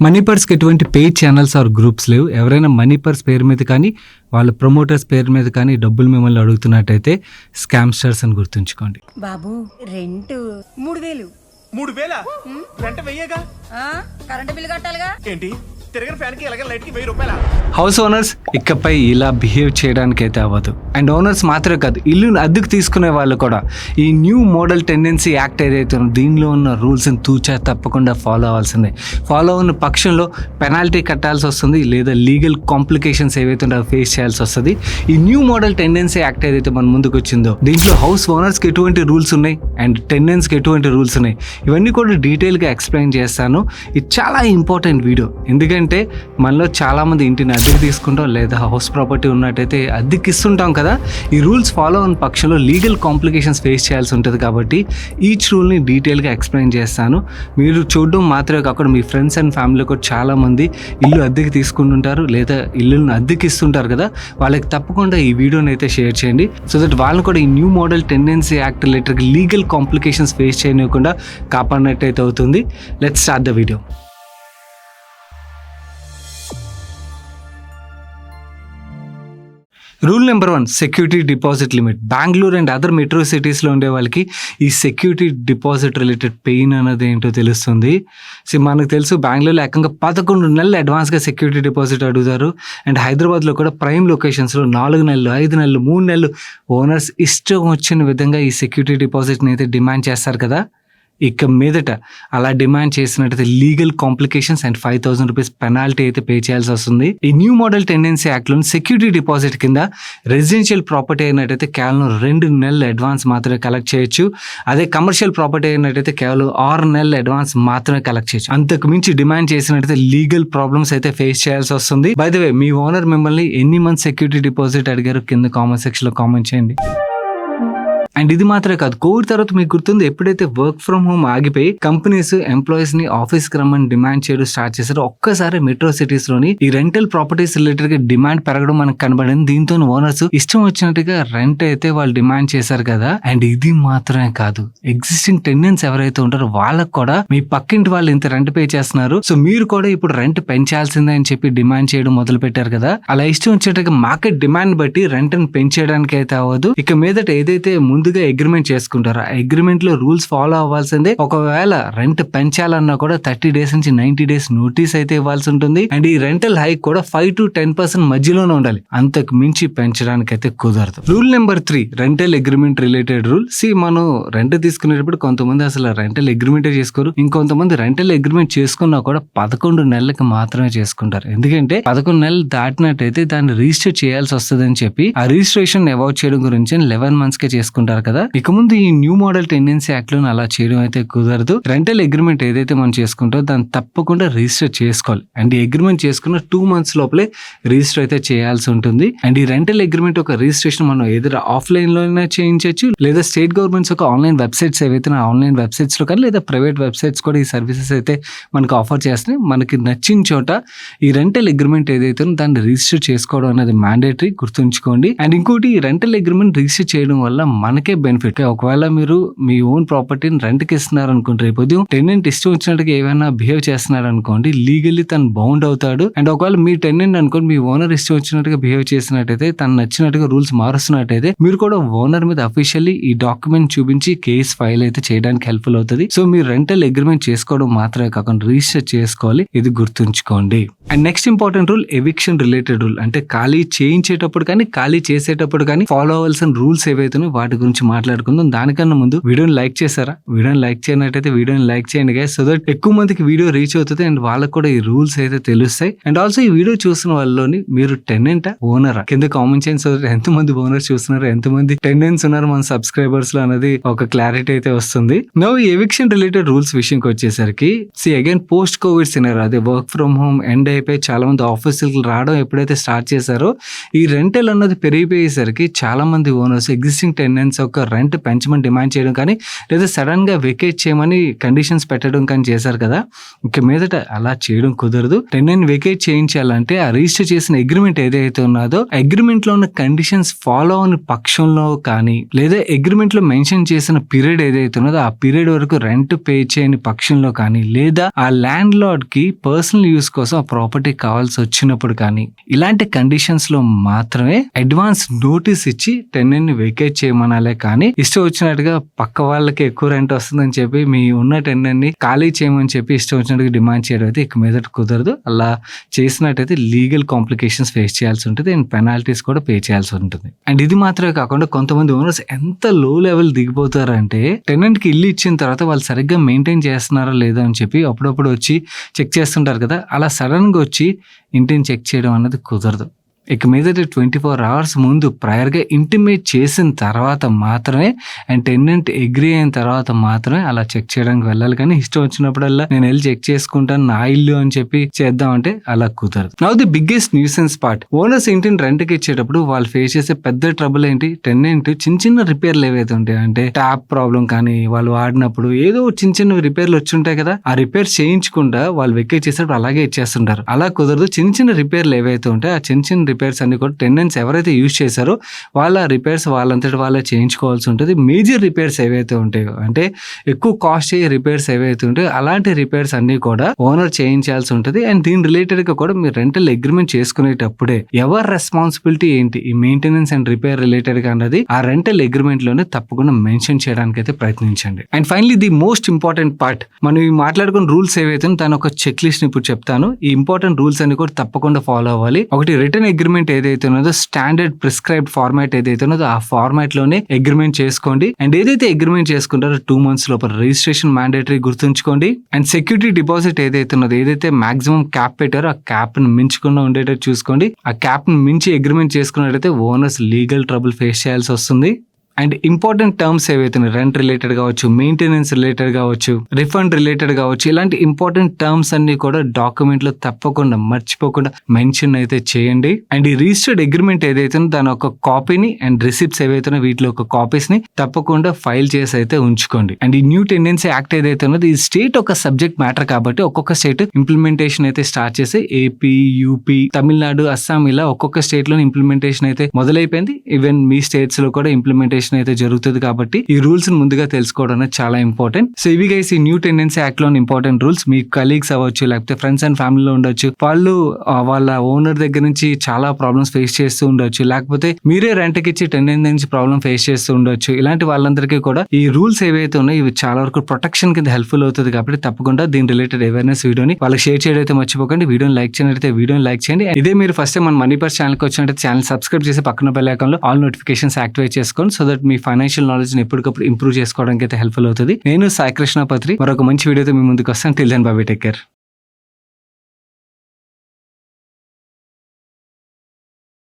Money పర్స్కి ఎటువంటి paid channels are groups లేవు. ఎవరైనా మనీ పర్స్ పేరు మీద కానీ వాళ్ళ ప్రమోటర్స్ పేరు మీద కానీ డబ్బులు మిమ్మల్ని అడుగుతున్నట్టయితే స్కామ్స్టర్స్ అని గుర్తుంచుకోండి. బాబు రెంట్ 3000. 3000 రెంట్ వెయ్యగా? కరెంట్ బిల్లు కట్టాలిగా. ఏంటి తిరగని ఫ్యాన్ కి ఎలాగ లైట్ కి 1000 రూపాయల? హౌస్ ఓనర్స్ ఇకపై ఇలా బిహేవ్ చేయడానికి అయితే అవ్వదు. అండ్ ఓనర్స్ మాత్రమే కాదు, ఇల్లును అద్దెకు తీసుకునే వాళ్ళు కూడా ఈ న్యూ మోడల్ టెండెన్సీ యాక్ట్ ఏదైతే ఉందో దీనిలో ఉన్న రూల్స్ని తూచా తప్పకుండా ఫాలో అవ్వాల్సిందే. ఫాలో ఉన్న పక్షంలో పెనాల్టీ కట్టాల్సి వస్తుంది, లేదా లీగల్ కాంప్లికేషన్స్ ఏవైతే ఉంటే ఫేస్ చేయాల్సి వస్తుంది. ఈ న్యూ మోడల్ టెండెన్సీ యాక్ట్ ఏదైతే మన ముందుకు వచ్చిందో దీంట్లో హౌస్ ఓనర్స్కి ఎటువంటి రూల్స్ ఉన్నాయి అండ్ టెండెన్స్కి ఎటువంటి రూల్స్ ఉన్నాయి ఇవన్నీ కూడా డీటెయిల్గా ఎక్స్ప్లెయిన్ చేస్తాను. ఇది చాలా ఇంపార్టెంట్ వీడియో, ఎందుకంటే మనలో చాలామంది ఇంటిని అద్దెకి తీసుకుంటాం లేదా హౌస్ ప్రాపర్టీ ఉన్నట్టయితే అద్దెకి ఇస్తుంటాం కదా. ఈ రూల్స్ ఫాలో అయిన పక్షంలో లీగల్ కాంప్లికేషన్స్ ఫేస్ చేయాల్సి ఉంటుంది కాబట్టి ఈచ్ రూల్ని డీటెయిల్గా ఎక్స్ప్లెయిన్ చేస్తాను. మీరు చూడడం మాత్రమే కాకుండా మీ ఫ్రెండ్స్ అండ్ ఫ్యామిలీ కూడా చాలామంది ఇల్లు అద్దెకి తీసుకుంటుంటారు లేదా ఇల్లుని అద్దెకి ఇస్తుంటారు కదా, వాళ్ళకి తప్పకుండా ఈ వీడియోని అయితే షేర్ చేయండి. సో దట్ వాళ్ళని కూడా ఈ new model tendency act related legal complications face చేయకుండా కాపాడినట్టయితే అవుతుంది. Let's start the video. Rule number 1, security deposit limit. Bengaluru and other metro సిటీస్లో ఉండే వాళ్ళకి ఈ సెక్యూరిటీ డిపాజిట్ రిలేటెడ్ పెయిన్ అనేది ఏంటో తెలుస్తుంది. సో మనకు తెలుసు బెంగళూరులో ఏకంగా 11 నెలలు అడ్వాన్స్గా సెక్యూరిటీ డిపాజిట్ అడుగుతారు. అండ్ హైదరాబాద్లో కూడా ప్రైమ్ లొకేషన్స్లో 4 నెలలు, 5 నెలలు, 3 నెలలు ఓనర్స్ ఇష్టం వచ్చిన విధంగా ఈ సెక్యూరిటీ డిపాజిట్ని అయితే డిమాండ్ చేస్తారు కదా. ఇక మీదట అలా డిమాండ్ చేసినట్టయితే legal complications and 5,000 rupees penalty అయితే పే చేయాల్సి వస్తుంది. ఈ న్యూ మోడల్ టెండెన్సీ యాక్ట్లో సెక్యూరిటీ డిపాజిట్ కింద రెసిడెన్షియల్ ప్రాపర్టీ అయినట్టయితే కేవలం 2 నెలల అడ్వాన్స్ మాత్రమే కలెక్ట్ చేయొచ్చు. అదే కమర్షియల్ ప్రాపర్టీ అయినట్టయితే కేవలం 6 నెలల అడ్వాన్స్ మాత్రమే కలెక్ట్ చేయొచ్చు. అంతకు మించి డిమాండ్ చేసినట్టయితే లీగల్ ప్రాబ్లమ్స్ అయితే ఫేస్ చేయాల్సి వస్తుంది. By the way, me owner మిమ్మల్ని ఎన్ని మంత్స్ సెక్యూరిటీ డిపాజిట్ అడిగారు కింద కామెంట్ సెక్షన్లో కామెంట్ చేయండి. అండ్ ఇది మాత్రమే కాదు, కోవిడ్ తర్వాత మీకు గుర్తుంది ఎప్పుడైతే వర్క్ ఫ్రమ్ హోమ్ ఆగిపోయి కంపెనీస్ ఎంప్లాయీస్ ని ఆఫీస్కి రమ్మని డిమాండ్ చేయడం స్టార్ట్ చేశారో ఒక్కసారి మెట్రో సిటీస్ లోని ఈ రెంటల్ ప్రాపర్టీస్ రిలేటెడ్ గా డిమాండ్ పెరగడం మనకు కనబడింది. దీంతో ఓనర్స్ ఇష్టం వచ్చినట్టుగా రెంట్ అయితే వాళ్ళు డిమాండ్ చేశారు కదా. అండ్ ఇది మాత్రమే కాదు, ఎగ్జిస్టింగ్ టెనెంట్స్ ఎవరైతే ఉంటారో వాళ్ళకు కూడా మీ పక్కింటి వాళ్ళు ఇంత రెంట్ పే చేస్తున్నారు, సో మీరు కూడా ఇప్పుడు రెంట్ పెంచాల్సిందే అని చెప్పి డిమాండ్ చేయడం మొదలు పెట్టారు కదా. అలా ఇష్టం వచ్చినట్టుగా మార్కెట్ డిమాండ్ బట్టి రెంట్ ని పెంచేయడానికి అయితే అవ్వదు. ఇక మీదట ఏదైతే ముందుగా అగ్రిమెంట్ చేసుకుంటారు ఆ అగ్రిమెంట్ లో రూల్స్ ఫాలో అవ్వాల్సిందే. ఒకవేళ రెంట్ పెంచాలన్నా కూడా 30 డేస్ నుంచి 90 డేస్ నోటీస్ అయితే ఇవ్వాల్సి ఉంటుంది. అండ్ ఈ రెంటల్ హైక్ కూడా 5 to 10% మధ్యలోనే ఉండాలి, అంతకు మించి పెంచడానికి అయితే కుదరదు. Rule number 3, rental agreement related rule. మనం రెంట్ తీసుకునేటప్పుడు కొంతమంది అసలు రెంటల్ అగ్రిమెంటే చేసుకోరు, ఇంకొంతమంది రెంటల్ అగ్రిమెంట్ చేసుకున్నా కూడా 11 నెలలకు మాత్రమే చేసుకుంటారు. ఎందుకంటే 11 నెలలు దాటినట్టయితే దాన్ని రిజిస్టర్ చేయాల్సి వస్తుంది అని చెప్పి ఆ రిజిస్ట్రేషన్ అవాయిడ్ చేయడం గురించి 11 months కే చేసుకుంటారు కదా. ఇక ముందు ఈ న్యూ మోడల్ టెండెన్సీ యాక్ట్ లో అలా చేయడం అయితే కుదరదు. రెంటల్ అగ్రిమెంట్ ఏదైతే మనం చేసుకుంటామో దాన్ని తప్పకుండా రిజిస్టర్ చేసుకోవాలి. అండ్ ఈ అగ్రిమెంట్ చేసుకున్న 2 months లోపలే రిజిస్టర్ అయితే చేయాల్సి ఉంటుంది. అండ్ ఈ రెంటల్ అగ్రిమెంట్ ఒక రిజిస్ట్రేషన్ మనం ఏదైనా ఆఫ్లైన్ లోనే చేయించవచ్చు, లేదా స్టేట్ గవర్నమెంట్స్ ఒక ఆన్లైన్ వెబ్సైట్స్ ఏవైతే ఆన్లైన్ వెబ్సైట్స్ లో కానీ లేదా ప్రైవేట్ వెబ్సైట్స్ కూడా ఈ సర్వీసెస్ అయితే మనకు ఆఫర్ చేస్తున్నాయి. మనకి నచ్చిన చోట ఈ రెంటల్ అగ్రిమెంట్ ఏదైతే దాన్ని రిజిస్టర్ చేసుకోవడం అనేది మ్యాండేటరీ, గుర్తుంచుకోండి. అండ్ ఇంకోటి, ఈ రెంటల్ అగ్రిమెంట్ రిజిస్టర్ చేయడం వల్ల మనకే బెనిఫిట్. ఒకవేళ మీరు మీ ఓన్ ప్రాపర్టీని రెంట్ కి ఇస్తున్నారు అనుకుంటే రేపు టెనెంట్ ఇష్టం వచ్చినట్టుగా ఏమైనా బిహేవ్ చేస్తున్నారు అనుకోండి, లీగల్లీ తను బౌండ్ అవుతాడు. అండ్ ఒకవేళ మీ టెనెంట్ అనుకోండి మీ ఓనర్ ఇష్టం వచ్చినట్టుగా బిహేవ్ చేసినట్టయితే, తను నచ్చినట్టుగా రూల్స్ మారుస్తున్నట్టయితే మీరు కూడా ఓనర్ మీద అఫీషియల్లీ ఈ డాక్యుమెంట్ చూపించి కేసు ఫైల్ అయితే చేయడానికి హెల్ప్ఫుల్ అవుతుంది. సో మీరు రెంటల్ అగ్రిమెంట్ చేసుకోవడం మాత్రమే కాకుండా రిజిస్టర్ చేసుకోవాలి, ఇది గుర్తుంచుకోండి. And next important rule, eviction related rule. అంటే ఖాళీ చేయించేటప్పుడు కానీ ఖాళీ చేసేటప్పుడు కానీ ఫాలో అవ్వాల్సిన రూల్స్ ఏవైతే వాటి గురించి మాట్లాడుకుందాం. దానికన్నా ముందు వీడియోని లైక్ చేశారా? వీడియోని లైక్ చేయనట్టయితే వీడియోని లైక్ చేయండి గైస్, సో దట్ ఎక్కువ మందికి వీడియో రీచ్ అవుతుంది అండ్ వాళ్ళకి కూడా ఈ రూల్స్ అయితే తెలుస్తాయి. అండ్ ఆల్సో ఈ వీడియో చూసిన వాళ్ళలోని మీరు టెనెంటా ఓనరా కింద కామెంట్ చేయండి, సో దట్ ఎంతమంది ఓనర్స్ చూస్తున్నారు, ఎంతమంది టెనెంట్స్ ఉన్నారు మన సబ్స్క్రైబర్స్ లో అనేది ఒక క్లారిటీ అయితే వస్తుంది. నో ఈ ఎవిక్షన్ రిలేటెడ్ రూల్స్ విషయంకి వచ్చేసరికి అగైన్ పోస్ట్ కోవిడ్ సినారియో, అదే వర్క్ ఫ్రమ్ హోమ్ ఎండ్ అయిపోయి చాలా మంది ఆఫీసులకు రావడం ఎప్పుడైతే స్టార్ట్ చేశారో ఈ రెంటల్ అన్నది పెరిగిపోయేసరికి చాలా మంది ఓనర్స్ ఎగ్జిస్టింగ్ టెనెంట్స్ ఒక రెంట్ పెంచమని డిమాండ్ చేయడం కానీ లేదా సడన్గా వెకేట్ చేయమని కండిషన్స్ పెట్టడం కానీ చేశారు కదా, ఇక మీదట అలా చేయడం కుదరదు. టెనెంట్ వెకేట్ చేయించాలంటే ఆ రిజిస్టర్ చేసిన అగ్రిమెంట్ ఏదైతే ఉన్నదో అగ్రిమెంట్ లో ఉన్న కండిషన్స్ ఫాలో అవని పక్షంలో కానీ లేదా అగ్రిమెంట్ లో మెన్షన్ చేసిన పీరియడ్ ఏదైతే ఉన్నదో ఆ పీరియడ్ వరకు రెంట్ పే చేయని పక్షంలో కానీ లేదా ఆ ల్యాండ్ లార్డ్ కి పర్సనల్ యూస్ కోసం ఆ ప్రాపర్టీ కావాల్సి వచ్చినప్పుడు కానీ ఇలాంటి కండిషన్స్ లో మాత్రమే అడ్వాన్స్ నోటీస్ ఇచ్చి టెనెంట్ ని వెకేట్ చేయమనాలే కానీ ఇష్టం వచ్చినట్టుగా పక్క వాళ్ళకి ఎక్కువ రెంట్ వస్తుందని చెప్పి మీ ఉన్న టెనెంట్ ని ఖాళీ చేయమని చెప్పి ఇష్టం వచ్చినట్టుగా డిమాండ్ చేయడం అయితే ఇక మీదట కుదరదు. అలా చేసినట్టయితే లీగల్ కాంప్లికేషన్స్ ఫేస్ చేయాల్సి ఉంటుంది అండ్ పెనాల్టీస్ కూడా పే చేయాల్సి ఉంటుంది. అండ్ ఇది మాత్రమే కాకుండా కొంతమంది ఓనర్స్ ఎంత లో లెవెల్ దిగిపోతారంటే టెనెంట్ కి ఇల్లు ఇచ్చిన తర్వాత వాళ్ళు సరిగ్గా మెయింటైన్ చేస్తున్నారా లేదా అని చెప్పి అప్పుడప్పుడు వచ్చి చెక్ చేస్తుంటారు కదా, అలా సడన్ గా వచ్చి ఇంటిని చెక్ చేయడం అన్నది కుదరదు. ఇక మీదట 24 hours ముందు ప్రయర్గా ఇంటిమేట్ చేసిన తర్వాత మాత్రమే అండ్ టెనెంట్ అగ్రీ అయిన తర్వాత మాత్రమే అలా చెక్ చేయడానికి వెళ్ళాలి. కానీ ఇష్టం వచ్చినప్పుడల్లా నేను వెళ్ళి చెక్ చేసుకుంటాను నా ఇల్లు అని చెప్పి చేద్దామంటే అలా కుదరదు. Now the biggest nuisance part, owners ఇంటిని రెంట్కి ఇచ్చేటప్పుడు వాళ్ళు ఫేస్ చేసే పెద్ద ట్రబుల్ ఏంటి, టెనెంట్ చిన్న చిన్న రిపేర్లు ఏవైతే ఉంటాయి అంటే ట్యాప్ ప్రాబ్లం కానీ వాళ్ళు వాడినప్పుడు ఏదో చిన్న రిపేర్లు వచ్చి ఉంటాయి కదా, ఆ రిపేర్ చేయించకుండా వాళ్ళు వెకేట్ చేసేటప్పుడు అలాగే ఇచ్చేస్తుంటారు. అలా కుదరదు. చిన్న రిపేర్లు ఏవైతే ఉంటాయి ఆ చిన్న రిపేర్స్ అన్ని కూడా టెనెంట్స్ ఎవరైతే యూజ్ చేశారో వాళ్ళ రిపేర్స్ వాళ్ళంతటి వాళ్ళే చేయించుకోవాల్సి ఉంటుంది. మేజర్ రిపేర్స్ ఏవైతే ఉంటాయో అంటే ఎక్కువ కాస్ట్ అయ్యే రిపేర్స్ ఏవైతే ఉంటాయో అలాంటి రిపేర్స్ అన్ని కూడా ఓనర్ చేయించాల్సి ఉంటుంది. అండ్ దీని రిలేటెడ్ గా కూడా మీరు రెంటల్ అగ్రిమెంట్ చేసుకునేటప్పుడే ఎవరి రెస్పాన్సిబిలిటీ ఏంటి ఈ మెయింటెనెన్స్ అండ్ రిపేర్ రిలేటెడ్ గా అన్నది ఆ రెంటల్ అగ్రిమెంట్ లోనే తప్పకుండా మెన్షన్ చేయడానికి అయితే ప్రయత్నించండి. And finally the most important part, మనం ఈ మాట్లాడుకున్న రూల్స్ ఏవైతే దాని ఒక చెక్ లిస్ట్ ఇప్పుడు చెప్తాను. ఈ ఇంపార్టెంట్ రూల్స్ అన్ని కూడా తప్పకుండా ఫాలో అవ్వాలి. ఒకటి, రిటర్న్ అగ్రిమెంట్ ఏదైతే ఉన్నదో స్టాండర్డ్ ప్రిస్క్రైబ్డ్ ఫార్మాట్ ఏదైతే ఉన్నదో ఆ ఫార్మాట్ లోనే అగ్రిమెంట్ చేసుకోండి. అండ్ ఏదైతే అగ్రిమెంట్ చేసుకుంటారో 2 months లోపల రిజిస్ట్రేషన్ మ్యాండేటరీ గుర్తుంచుకోండి. అండ్ సెక్యూరిటీ డిపాజిట్ ఏదైతే ఉన్నదో ఏదైతే మాక్సిమం క్యాప్ పెట్టారో ఆ క్యాప్ ని మించకుండా ఉండేటట్టు చూసుకోండి. ఆ క్యాప్ ని మించి అగ్రిమెంట్ చేసుకున్నట్టయితే ఓనర్స్ లీగల్ ట్రబుల్ ఫేస్ చేయాల్సి వస్తుంది. అండ్ ఇంపార్టెంట్ టర్మ్స్ ఏవైతే రెంట్ రిలేటెడ్ కావచ్చు, మెయింటెనెన్స్ రిలేటెడ్ కావచ్చు, రిఫండ్ రిలేటెడ్ కావచ్చు, ఇలాంటి ఇంపార్టెంట్ టర్మ్స్ అన్ని కూడా డాక్యుమెంట్ లో తప్పకుండా మర్చిపోకుండా మెన్షన్ అయితే చేయండి. అండ్ ఈ రిజిస్టర్డ్ అగ్రిమెంట్ ఏదైతే దాని ఒక కాపీని అండ్ రిసిప్ట్స్ ఏవైతే వీటిలో ఒక కాపీస్ ని తప్పకుండా ఫైల్ చేసి అయితే ఉంచుకోండి. అండ్ ఈ న్యూ టెండెన్సీ యాక్ట్ ఏదైతే ఉన్నది ఈ స్టేట్ ఒక సబ్జెక్ట్ మ్యాటర్ కాబట్టి ఒక్కొక్క స్టేట్ ఇంప్లిమెంటేషన్ అయితే స్టార్ట్ చేసి ఏపీ, యూపీ, తమిళనాడు, అస్సాం ఇలా ఒక్కొక్క స్టేట్ లో ఇంప్లిమెంటేషన్ అయితే మొదలైపోయింది. ఈవెన్ మీ స్టేట్స్ లో కూడా ఇంప్లిమెంటేషన్ అయితే జరుగుతుంది కాబట్టి ఈ రూల్స్ ముందుగా తెలుసుకోవడం అనేది చాలా ఇంపార్టెంట్. సో ఇవి గైస్ ఈ న్యూ టెండెన్సీ యాక్ట్ లోని ఇంపార్టెంట్ రూల్స్. మీ కలీగ్స్ అవ్వచ్చు లేకపోతే ఫ్రెండ్స్ అండ్ ఫ్యామిలీలో ఉండొచ్చు, వాళ్ళు వాళ్ళ ఓనర్ దగ్గర నుంచి చాలా ప్రాబ్లమ్స్ ఫేస్ చేస్తూ ఉండొచ్చు, లేకపోతే మీరే రెంట్కి ఇచ్చి టెనెంట్ నుంచి ప్రాబ్లమ్ ఫేస్ చేస్తూ ఉండొచ్చు. ఇలాంటి వాళ్ళందరికీ కూడా ఈ రూల్స్ ఏవైతే ఉన్నాయో ఇవి చాలా వరకు ప్రొటెక్షన్ కింద హెల్ప్ఫుల్ అవుతుంది కాబట్టి తప్పకుండా దీని రిలేటెడ్ అవేర్నెస్ వీడియోని వాళ్ళకి షేర్ చేయడం అయితే మర్చిపోకండి. వీడియోని లైక్ చేయనైతే వీడియోని లైక్ చేయండి. ఇదే మీరు ఫస్ట్ టైం మన మనీ పర్స్ ఛానల్కి వచ్చినట్టు ఛానల్ సబ్స్క్రైబ్ చేసి పక్కన బెల్ ఐకాన్ లో ఆల్ నోటిఫికేషన్స్ యాక్టివేట్ చేసుకోండి. So that me financial knowledge ని ఎప్పటికప్పుడు ఇంప్రూవ్ చేసుకోవడానికి అయితే హెల్ప్ఫుల్ అవుతుంది. నేను సాయి కృష్ణ పత్రి మరొక మంచి వీడియోతో మీ ముందుకు వస్తాను. Till then bye bye, take care.